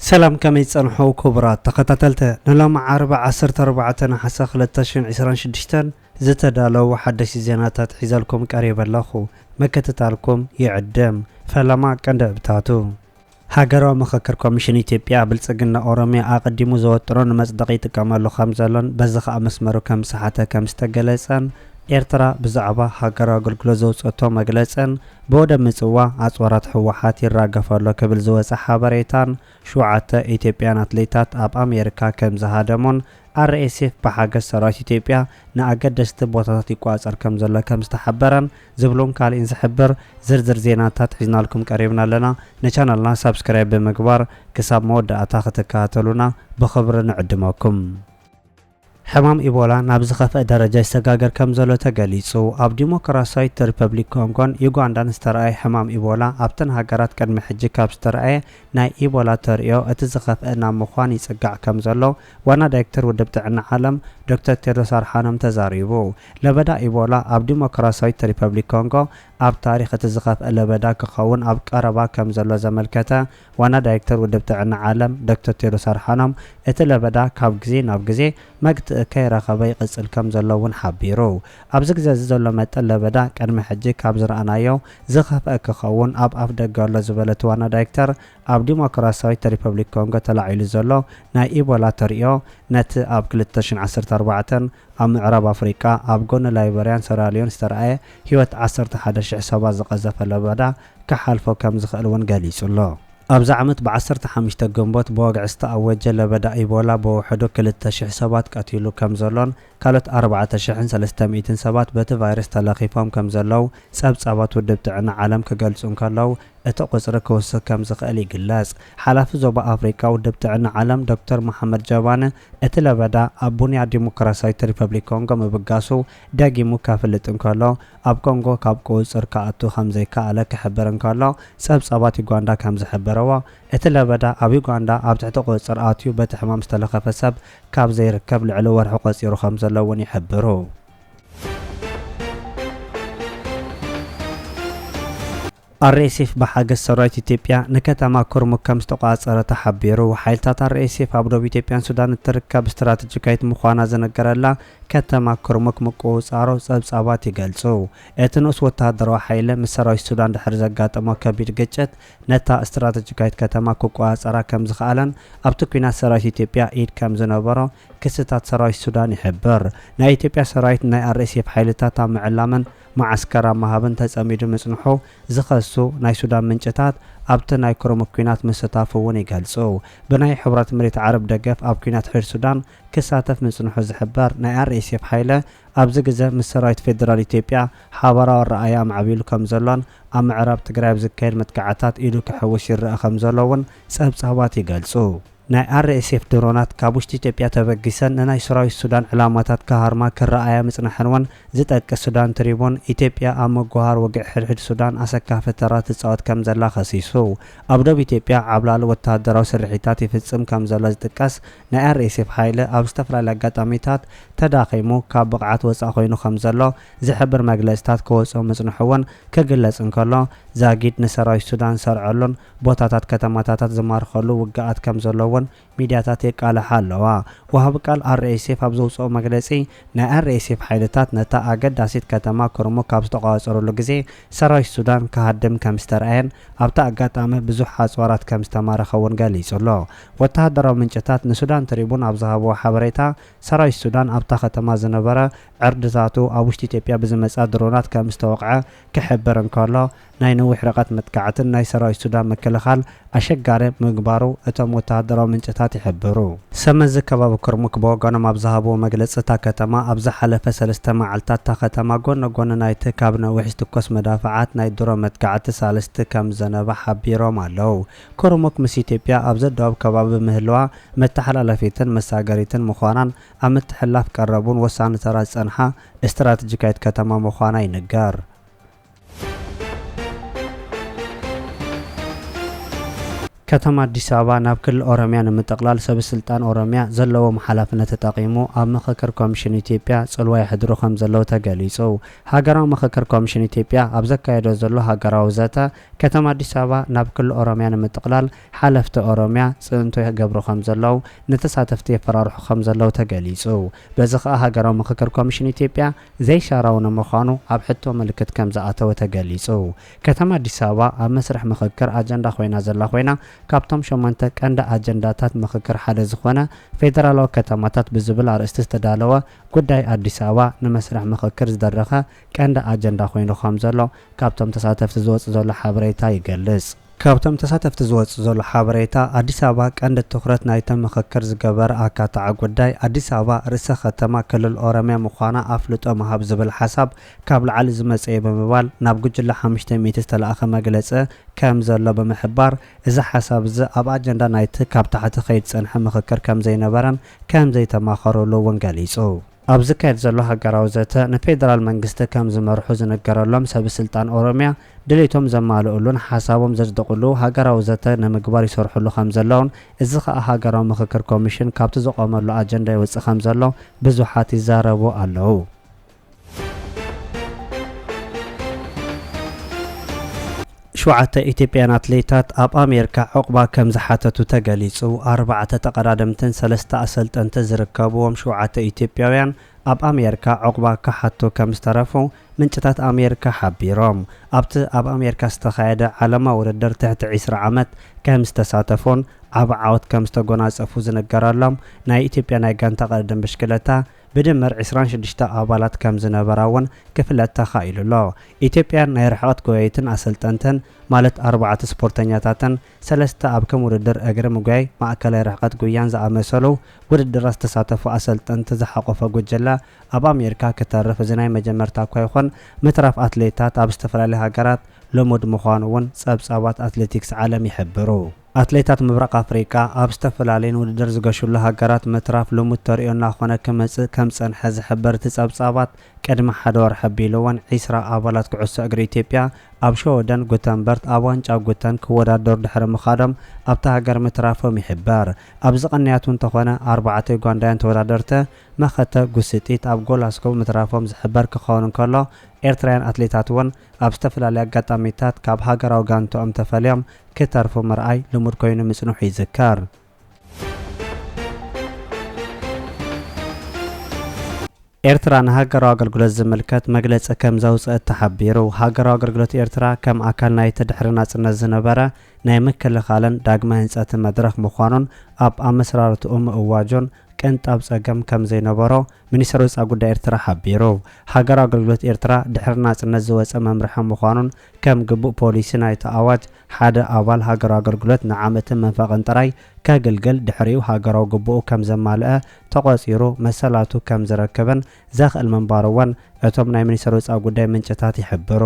سلام كمي تصنحو كبرات تخطتلت نلوم عربة 14 حسا 2026 زتدالو حدش زيناتات حيزالكم قريب اللخو مكتتالكم يعدم فلما كندبتاتو هاجروا مخكر كوميشن ኢትዮጵያ ብልጽግና ኦሮሚያ አቀዲሙ ዘወጥሮን መጽደቂ ተቀማሉ ከምዘሎን በዝኻ መስመሩ ከም ሰሓተ ከም ዝተገለጸን ኤርትራ ብዛዕባ ሃገራዊ አገልግሎት ዘውጽቶ መግለጽን በወደ ምጽዋ አጽዋራት ህወሓት ይራገፋሉ ክብል ዝወጽ ሓበሬታን ሸውዓተ ኢትዮጵያን አትሌታት አብ አሜሪካ ከም ዝሃደሞን RSF በሓገዝ ሰራዊት ኢትዮጵያ ንኣገደስቲ ቦታታት ይቋጸር ከም ዘሎ ከም ዝተሓበረን ዝብሉን ካልእን ዝሕብር ዝርዝር ዜናታት ሒዝናልኩም ቀሪብና ኣለና ነቻናልና ሰብስክራይብ ብምግባር ክሳብ መወዳእታ ክትከታተሉና ብኽብሪ ንዕድመኩም حمام إيبولا نابز خفاء درجة استقاقر كم زلو تقليسو أب ديموكراسية ريبابليك كونغون يوغاندان استرعي حمام إيبولا أبتن هاقرات كان محجي كاب استرعي ناي إيبولا تريو اتزخفاء نام مخواني سقع كم زلو وانا دايكتر ودبتعنا عالم دكتور تيدروس أدحانوم تزاريبو لبدا إيبولا أب ديموكراسية ريبابليك كونغو أب تاريخ اتزخفاء لبدا كخون أب قربا كم زلو زملكتا وانا دايكتر ودبتعنا عالم دكتور تيدروس أدحانوم اتلبدا كاب جزين أب جزي مقت كيرا خبي قصل كم زلون حبيرو ابزق زلو متل لبدا قدم حجي كاب زرانايو زخف كخون اب دغالو زبلت وانا دايركتور اب ديموكراسية ريبابليك كونغو تلاعيل زلو نا ايبولا تريو نت اب 2014 ام معرب افريقيا اب غون لايبريان سراليون استرعي هيوت 11 سبا زقزف لبدا كحالفو كم زخلون غاليسلو أبز عمت بعصرت حمشت جنبات بواقع استأوجه لبدأ إيبولا بوحدو كل التشح سبات قتيلو كم زلون كالت 4,300 سبات بت فيروس تلاقيفهم كم زلو سبات ودبت عنا عالم كجلسون كلو اتقصر كوس كم زقلي جلاس حلف زوبا أفريقيا ودبت عنا عالم دكتور محمد جوانة اتلبدا أبوني الديمقراطية ريبابليك كونغو مبقاسو داقي مكافلة انكالو أب كونغو كاب كوسر كأتو خمزي كألا كحبر انكالو سبات يغاندا كم زحبروا اتلبدا أبي يغاندا أب تحت قوسر آتيو بتحمام استلخف سب كاب زي ركب العلو ورحو قصيرو خمزة لون يحبرو الرئيسيف بحاجة سرايت إثيوبيا نكتما كرمك كم استقاصر تحبيرو حيلتات الرئيسيف عبدو إثيوبيا سودان تركب استراتيجية مخوانا زنقرلا كتما كرمك مقوص عرو سبسابات يقلصو اتنوس وتهدروا حيلة من سرايت سودان دحر زقاتما كبير قجت نتا استراتيجية كتما كوقواص عرا كم زخالن ابتكونا سرايت إثيوبيا إيد كم زنبرو كستات سرايت سودان يحبر نا إثيوبيا سرايت نا الرئيسيف حيلتات معلما معسكر مهابن تساميد مسنحو زخصو ناي سودان منجتات ابت ناي كروم كوينات مستافون يغلصو بناي حبرات مريت عرب دقف اب كوينات حير سودان كساتف مسنحو زحبر ناي الرئيسيف حيله ابز غزه مسرايت فيدرال إثيوبيا حبرا الرأيا معبيلو كم زلون ام عرب تقرايب زكايل متقعتات ايدو كحوش يرأى كم زلون سبسابات يغلصو ناي RSF درونات كابوشت إثيوبيا تبقيسن ناي سراوي السودان علاماتات كهارما كالرأيا مصنحنون زتك السودان تريبون إثيوبيا أما جوهر وقع حرحد السودان أسكا فترات تصوت كم زلا خسيسو أبدو إثيوبيا عبلال وتهدرو سرحيتات في السم كم زلا زتكاس ناي RSF حايلة أبستفر لقات أميتات تداخيمو كابقعات وصاخوينو خمزلو زحبر مجلستات كوسو مصنحون كجلس انكالو زاقيد نسراوي السودان سرعلون بوتاتات كتماتات زمار خلو وقعات كم زلو ميدياتات يقال حالوا وهب قال RSF ابزوصو مغلصي نا RSF حيلتات نتا اگداسيت كتما كرمو كابستقاصرلو غزي سراي السودان كهدم كمسترعين ابتا اگاطامه بزح حصورات كمستمارخون غاليصلو وتهدرو منچتات نسودان تريبون ابزهابو حبريتا سراي السودان ابتا ختما زنبره عردزاتو ابوشت إثيوبيا بزمصا درونات كمستوقعه كحبرن كالو ناي نوح رقات متكعتن ناي سراي السودان مكلخال اشغاره مغبارو اتم وتهدرو منچتات يحبرو سمز كباب كرمك بوغانو مابزهابو مغلصتا كتما ابز حلف سلسته معلتات تا كتما غون نايت كابنا وحست كوس مدافعات ناي درو متكعت سالست كم زنبه حبيرو مالو كرمك مس إثيوبيا ابز دوب كباب مهلوا متحللفيتن مساغريتن مخوانان امت حلاف قربون وسان تراص صنحا استراتيجيات كتما مخوانا ينغار ከተማ አዲስ አበባ ናብ ክልል ኦሮሚያ ንምጥቅላል ሰብ ስልጣን ኦሮሚያ ዘለዎም ሓላፍነት ተጠቂሙ ኣብ ምክክር ኮሚሽን ኢትዮጵያ ጽልዋ ይሕድሩ ከም ዘለው ተገሊጹ። ሃገራዊ ምክክር ኮሚሽን ኢትዮጵያ ኣብ ዘካየዶ ዘሎ ሃገራዊ ዘተ ከተማ አዲስ አበባ ናብ ክልል ኦሮሚያ ንምጥቅላል ሓለፍቲ ኦሮሚያ ጽንቶ ይገብሩ ከም ዘለው ንተሳተፍቲ የፈራርሑ ከም ዘለው ተገሊጹ። በዚ ኸኣ ሃገራዊ ምክክር ኮሚሽን ኢትዮጵያ ዘይሻራው ንምዃኑ ኣብ ሕቶ ምልክት ከም ዝኣተወ ተገሊጹ። ከተማ አዲስ አበባ ኣብ መስርሕ ምክክር አጀንዳ ኮይና ዘላ ኮይና ካብቶም 8 ቀንዲ አጀንዳታት ምክክር ሓደ ዝኾነ ፌደራላዊ ከተማታት ብዝብል አርእስቲ ዝተዳለወ ጉዳይ አዲስ አበባ ንመስርሕ ምክክር ዝደረኸ ቀንዲ አጀንዳ ኮይኑ ከም ዘሎ ካብቶም ተሳተፍቲ ዝወጽእ ዘሎ ሓበሬታ ይገልጽ። ካብቶም ተሳተፍቲ ዝወጽእ ዘሎ ሓበሬታ አዲስ አበባ ቀንዲ ትኹረት ናይቲ ምክክር ዝገበረ ኣካታዕ ጉዳይ አዲስ አበባ ርእሰ ከተማ ክልል ኦሮሚያ ምዃና ኣፍልጦ መሃብ ዝብል ሓሳብ ካብ ላዕሊ ዝመጽእ ብምባል ናብ ጉጅለ 500 ዝተለኣኸ መግለጺ ከም ዘሎ ብምሕባር እዚ ሓሳብ እዚ ኣብ አጀንዳ ናይቲ ካብ ታሕቲ ከይድ ጸንሐ ምክክር ከም ዘይነበረን ከም ዘይተማኸረሉ እውን ገሊጹ። ኣብ ዝካየድ ዘሎ ሃገራዊ ዘተ ንፌደራል መንግስቲ ከም ዝመርሑ ዝነገረሎም ሰብ ስልጣን ኦሮሚያ ድሌቶም ዘማልኡሉን ሓሳቦም ዘጽድቁሉ ሃገራዊ ዘተ ንምግባር ይሰርሑሉ ከም ዘለውን እዚ ኸኣ ሃገራዊ ምክክር ኮሚሽን ካብቲ ዝቆመሉ አጀንዳ ይወጽእ ከም ዘሎ ብዙሓት ይዛረቡ ኣለው። ሸውዓተ ኢትዮጵያን አትሌታት ኣብ ኣሜሪካ ዕቁባ ከም ዝሓተቱ ተገሊጹ። 4 ተቀዳደምትን 3 ኣሰልጠንቲ ዝርከብዎም 7 ኢትዮጵያውያን ኣብ ኣሜሪካ ዕቁባ ክሓቱ ከም ዝተረፉ ምንጭታት ኣሜሪካ ሓቢሮም። ኣብቲ ኣብ ኣሜሪካ ዝተኻየደ ዓለማዊ ውድድር ትሕቲ 20 ዓመት ከም ዝተሳተፉን ዓብ ዓወት ከም ዝተጎናጸፉ ዝነገረሎም ናይ ኢትዮጵያ ናይ ጋንታ ቀዳድም ብሽክለታ ብድምር 26 ኣባላት ከም ዝነበራውን ክፍለጥ ተኻኢሉሎ። ኢትዮጵያ ናይ ርሕቐት ጎየይትን ኣሰልጠንትን ማለት 4 ስፖርተኛታትን 3 ኣብ ከም ውድድር እግሪ ምጉያይ ማእከላይ ርሕቐት ጉያን ዝኣመሰሉ ውድድራት ዝተሳተፉ ኣሰልጠንቲ ዝሓቆፈ ጉጅለ ኣብ ኣሜሪካ ክተርፍ እዚ ናይ መጀመርታ እኳ ይኹን ምትራፍ ኣትሌታት ኣብ ዝተፈላለዩ ሃገራት ልሙድ ምዃኑ እውን ጸብጻባት አትሌቲክስ ዓለም ይሕብሩ። አትሌታት ምብራቅ አፍሪካ ኣብ ዝተፈላለዩ ውድድር ዝገሽሉ ሃገራት ምትራፍ ልሙድ ተሪኦና ኮነ ክመጽእ ከም ጸንሐ ዝሕበር ጸብጻባት ቅድሚ ሓደ ወርሒ ኣቢሉውን 20 ኣባላት ኩዕሶ እግሪ ኢትዮጵያ ኣብ ሾወደን ጉተንበርት ኣብ ዋንጫ ጉተን ክወዳደሩ ድሕሪ ምኻዶም ኣብታ ሃገር ምትራፎም ይሕበር። ኣብዚ ቀንያቱ እንተኾነ 4 ዩጋንዳውያን ተወዳደርቲ መኸተ ጉስጢት ኣብ ጎላስኮ ምትራፎም ዝሕበር ክኸውን ከሎ ኤርትራውያን አትሌታት እውን ኣብ ዝተፈላለዩ አጋጣሚታት ካብ ሃገራዊ ጋንቶኦም ተፈልዮም ክተርፉ ምርኣይ ልሙድ ኮይኑ ምጽኑሕ ይዝከር። ኤርትራ ንሃገራዊ አገልግሎት ዝምልከት መግለጺ ከም ዘውጽእ ተሓቢሩ። ሃገራዊ አገልግሎት ኤርትራ ከም ኣካል ናይቲ ድሕሪ ናጽነት ዝነበረ ናይ ምክልኻልን ዳግመ ህንጸት መድረኽ ምዃኑን ኣብ ኣመሰራርትኡ ምእዋጆን ቅንጣብ ጸገም ከም ዘይነበሮ ሚኒስትር ወጻኢ ጉዳይ ኤርትራ ሓቢሩ። ሃገራዊ አገልግሎት ኤርትራ ድሕሪ ናጽነት ዝወጸ መምርሒ ምዃኑን ከም ግቡእ ፖሊሲ ናይቲ ኣዋጅ ሓደ ኣባል ሃገራዊ አገልግሎት ንዓመትን መንፈቕን ጥራይ ከገልግል ድሕሪኡ ሃገራዊ ግቡኡ ከም ዘማልአ ተቆጺሩ መሰላቱ ከም ዝረክብን ዘኽእል ምንባሩ እውን እቶም ናይ ሚኒስትር ወጻኢ ጉዳይ ምንጭታት ይሕብሩ።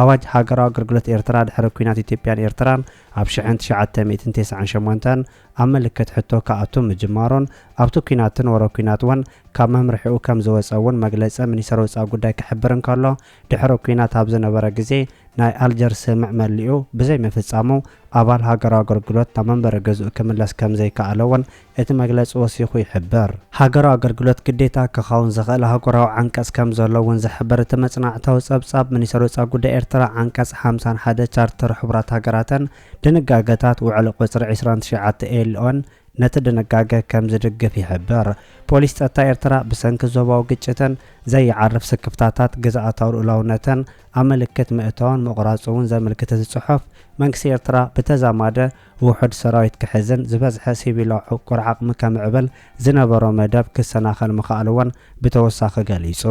ኣዋጅ ሃገራዊ አገልግሎት ኤርትራ ድሕሪ ኩናት ኢትዮጵያን ኤርትራን ኣብ 1998 ኣብ ምልክት ሕቶ ከኣቱ ምጅማሩን ኣብቲ ኩናትን ወረ ኩናት እውን ካብ መምርሒኡ ከም ዝወጸውን መግለጺ ሚኒስትር ወጻኢ ጉዳይ ክሕብርን ከሎ ድሕሪ ኩናት ኣብ ዝነበረ ግዜ ናይ አልጀርስ ስምዕ መሊኡ ብዘይ ምፍጻሙ ኣባል ሃገራዊ አገልግሎት ናብ መንበሪ ገዝኡ ክምለስ ከም ዘይከኣለውን እቲ መግለጺ ወሲኹ ይሕብር። ሃገራዊ አገልግሎት ግዴታ ክኸውን ዝኽእል ሃገራዊ ዓንቀጽ ከም ዘለውን ዝሕብር እቲ መጽናዕታዊ ጸብጻብ ሚኒስትር ወጻኢ ጉዳይ ኤርትራ ዓንቀጽ 51 ቻርተር ሕቡራት ሃገራትን ድንጋጌታት ውዕል ቁጽሪ 29 ኤልኦን ነቲ ድንጋጌ ከም ዝድግፍ ይሕብር። ፖሊስ ጸጥታ ኤርትራ ብሰንኪ ዞባዊ ግጭትን ዘይዓርፍ ስክፍታታት ግዝኣታዊ ልኡላውነትን ኣብ ምልክት ምእታውን ምቑራጽውን ዘመልክት እቲ ጽሑፍ መንግስቲ ኤርትራ ብተዛማደ ውሑድ ሰራዊት ክሕዝን ዝበዝሐ ሲቪላዊ ዕቁር ዓቕሚ ከምዕብል ዝነበሮ መደብ ክሰናኸል ምኽኣል እውን ብተወሳኺ ገሊጹ።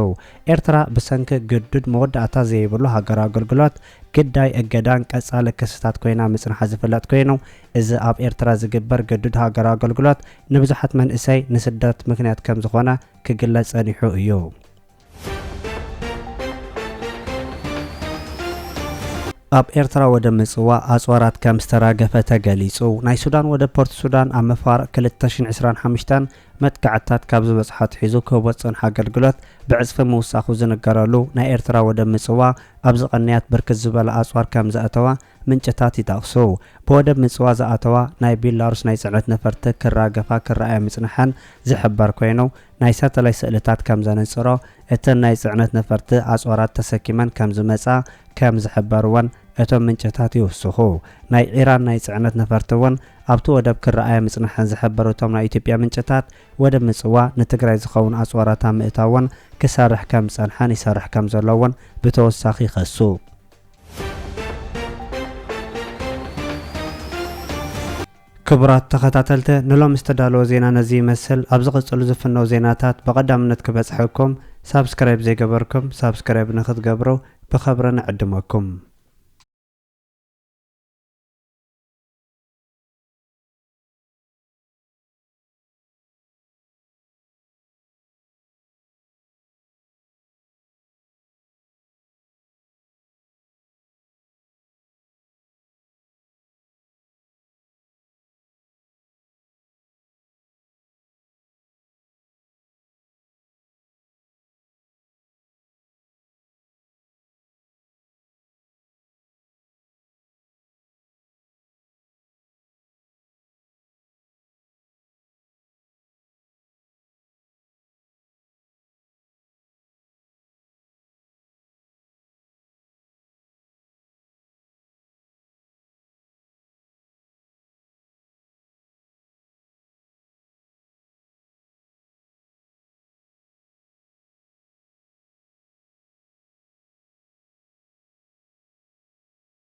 ኤርትራ ብሰንኪ ግዱድ መወዳእታ ዘይብሉ ሃገራዊ አገልግሎት ግዳይ እገዳን ቀጻሊ ክስታት ኮይና ምጽንሓ ዝፍለጥ ኮይኑ እዚ ኣብ ኤርትራ ዝግበር ግዱድ ሃገራዊ አገልግሎት ንብዙሓት መንእሰይ ንስደት ምክንያት ከም ዝኾነ ክግለጽ ጸኒሑ እዩ። ኣብ ኤርትራ ወደ ምጽዋ ኣጽዋራት ከም ዝተራገፈ ተገሊጹ። ናይ ሱዳን ወደ ፖርት ሱዳን ኣብ መፋርቕ 2025 መጥቃዕታት ካብ ዝበጽሓት ሒዙ ክወጽን ኣገልግሎት ብዕጽፊ ምውሳኹ ዝነገረሉ ናይ ኤርትራ ወደ ምጽዋ ኣብ ዝቐንያት ብርክት ዝበለ ኣጽዋር ከም ዘኣተዋ ምንጭታት ይጠቕሱ። ብወደብ ምጽዋ ዝኣተዋ ናይ ቤላሩስ ናይ ጽዕነት ነፈርቲ ክራገፋ ክረኣያ ምጽንሐን ዝሕበር ኮይኑ ናይ ሳተላይት ስእልታት ከም ዘነጽሮ እተን ናይ ጽዕነት ነፈርቲ ኣጽዋራት ተሰኪመን ከም ዝመጻ ከም ዝሕበርወን እቶም ምንጭታት ይውስኹ። ናይ ኢራን ናይ ጽዕነት ነፈርቲ እውን ኣብቲ ወደብ ክረኣያ ምጽንሐን ዝሕበሩ እቶም ናይ ኢትዮጵያ ምንጭታት ወደብ ምጽዋ ንትግራይ ዝኸውን ኣጽዋራት ምእታውን ክሰርሕ ከም ጸንሐን ይሰርሕ ከም ዘለውን ብተወሳኺ ይኸሱ። ክቡራት ተኸታተልቲ ንሎም ዝተዳለወ ዜና ነዚ ይመስል። ኣብ ዝቕጽሉ ዝፍነው ዜናታት ብቐዳምነት ክበጽሐኩም ሳብስክራይብ ዘይገበርኩም ሳብስክራይብ ንኽትገብሩ ብኸብሪ ንዕድመኩም።